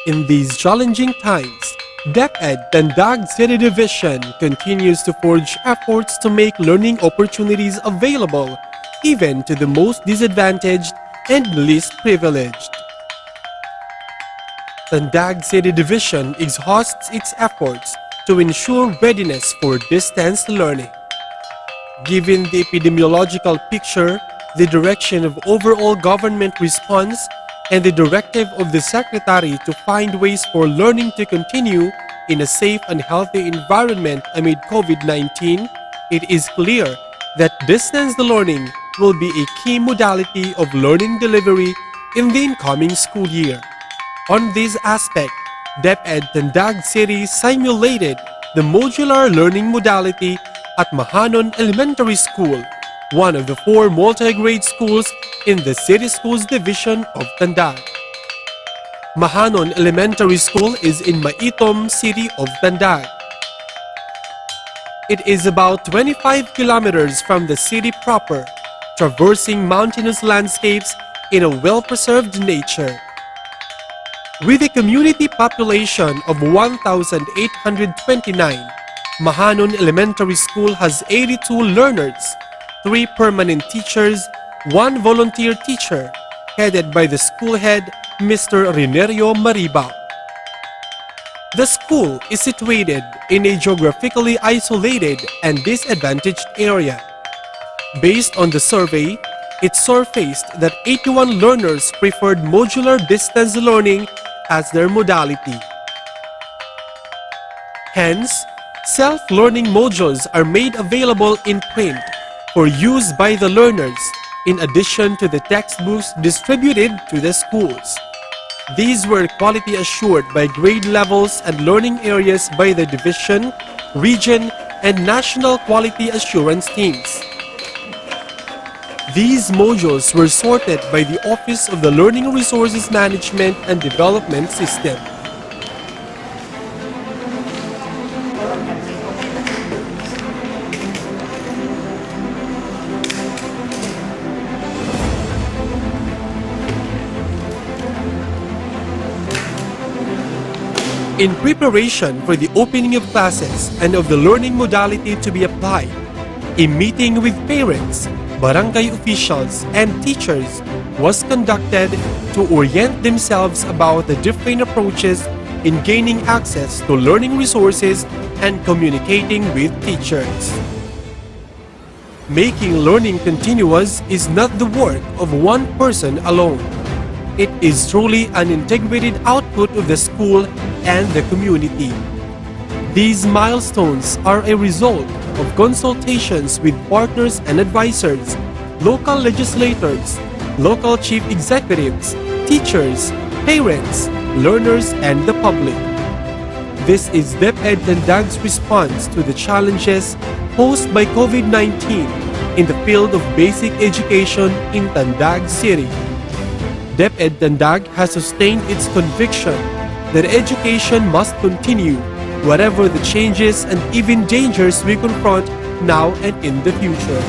In these challenging times, DepEd Tandag City Division continues to forge efforts to make learning opportunities available even to the most disadvantaged and least privileged. Tandag City Division exhausts its efforts to ensure readiness for distance learning. Given the epidemiological picture, the direction of overall government response, and the directive of the Secretary to find ways for learning to continue in a safe and healthy environment amid COVID-19, it is clear that distance learning will be a key modality of learning delivery in the incoming school year. On this aspect, DepEd Tandag City simulated the modular learning modality at Mahanon Elementary School, one of the 4 multi-grade schools in the City Schools Division of Tandag. Mahanon Elementary School is in Maitom City of Tandag. It is about 25 kilometers from the city proper, traversing mountainous landscapes in a well-preserved nature. With a community population of 1,829, Mahanon Elementary School has 82 learners, 3 permanent teachers, 1 volunteer teacher, headed by the school head, Mr. Renerio Maribao. The school is situated in a geographically isolated and disadvantaged area. Based on the survey, it surfaced that 81 learners preferred modular distance learning as their modality. Hence, self-learning modules are made available in print for use by the learners, in addition to the textbooks distributed to the schools. These were quality assured by grade levels and learning areas by the division, region, and national quality assurance teams. These modules were sorted by the Office of the Learning Resources Management and Development System. In preparation for the opening of classes and of the learning modality to be applied, a meeting with parents, barangay officials, and teachers was conducted to orient themselves about the different approaches in gaining access to learning resources and communicating with teachers. Making learning continuous is not the work of one person alone. It is truly an integrated output of the school and the community. These milestones are a result of consultations with partners and advisors, local legislators, local chief executives, teachers, parents, learners, and the public. This is DepEd Tandag's response to the challenges posed by COVID-19 in the field of basic education in Tandag City. DepEd Tandag has sustained its conviction that education must continue whatever the changes and even dangers we confront now and in the future.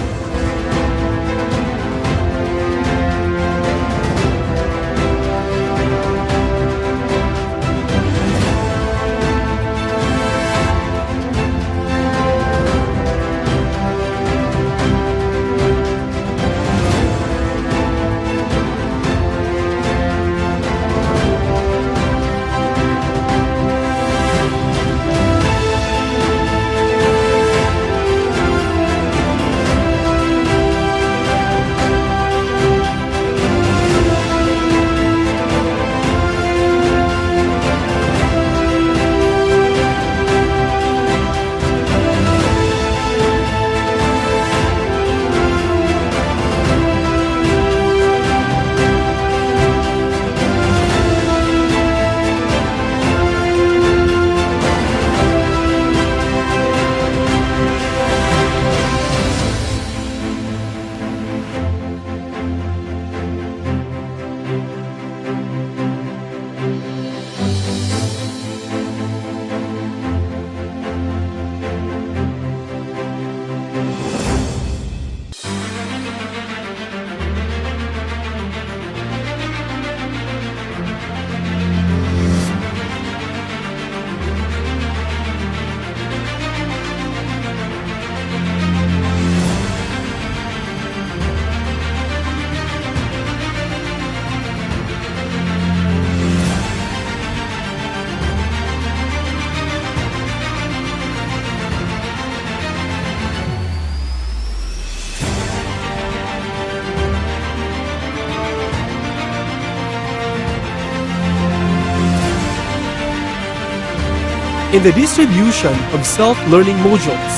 In the distribution of self-learning modules,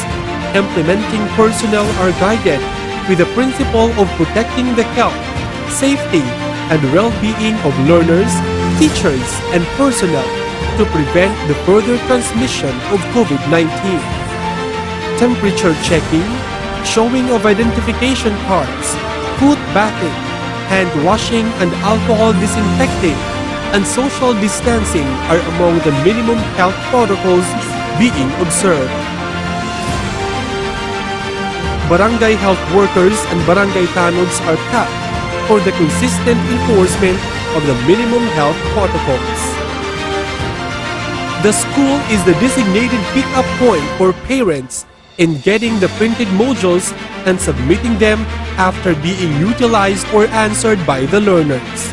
implementing personnel are guided with the principle of protecting the health, safety, and well-being of learners, teachers, and personnel to prevent the further transmission of COVID-19. Temperature checking, showing of identification cards, foot bathing, hand washing and alcohol disinfecting, and social distancing are among the minimum health protocols being observed. Barangay health workers and barangay tanods are tapped for the consistent enforcement of the minimum health protocols. The school is the designated pick-up point for parents in getting the printed modules and submitting them after being utilized or answered by the learners.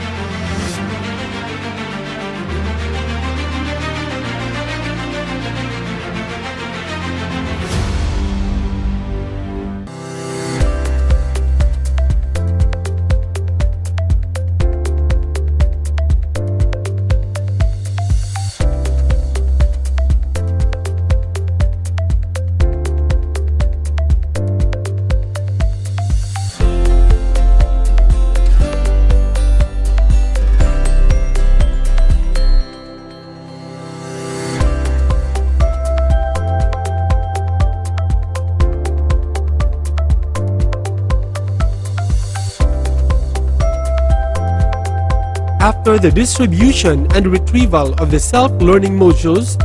After the distribution and retrieval of the self-learning modules,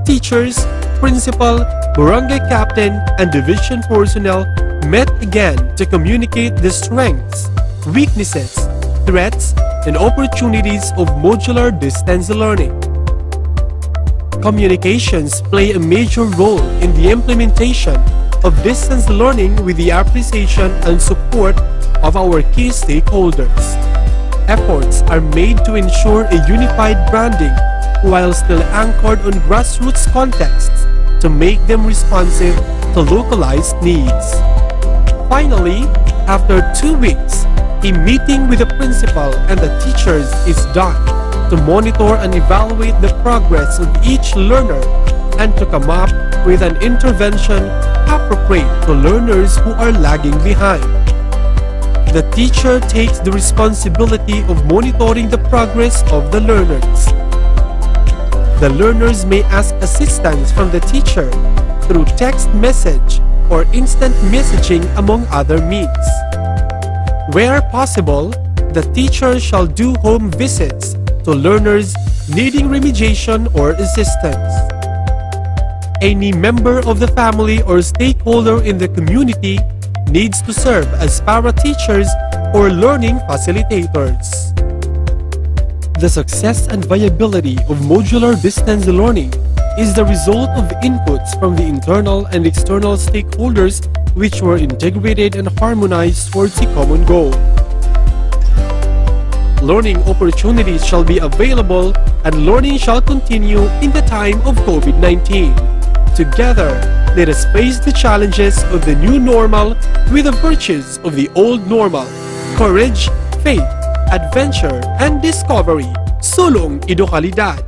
teachers, principal, barangay captain, and division personnel met again to communicate the strengths, weaknesses, threats, and opportunities of modular distance learning. Communications play a major role in the implementation of distance learning with the appreciation and support of our key stakeholders. Efforts are made to ensure a unified branding while still anchored on grassroots contexts to make them responsive to localized needs. Finally, after 2 weeks, a meeting with the principal and the teachers is done to monitor and evaluate the progress of each learner and to come up with an intervention appropriate to learners who are lagging behind. The teacher takes the responsibility of monitoring the progress of the learners. The learners may ask assistance from the teacher through text message or instant messaging among other means. Where possible, the teacher shall do home visits to learners needing remediation or assistance. Any member of the family or stakeholder in the community needs to serve as para-teachers or learning facilitators. The success and viability of modular distance learning is the result of inputs from the internal and external stakeholders which were integrated and harmonized towards a common goal. Learning opportunities shall be available and learning shall continue in the time of COVID-19. Together, let us face the challenges of the new normal with the virtues of the old normal: courage, faith, adventure, and discovery. Sulong edukalidad.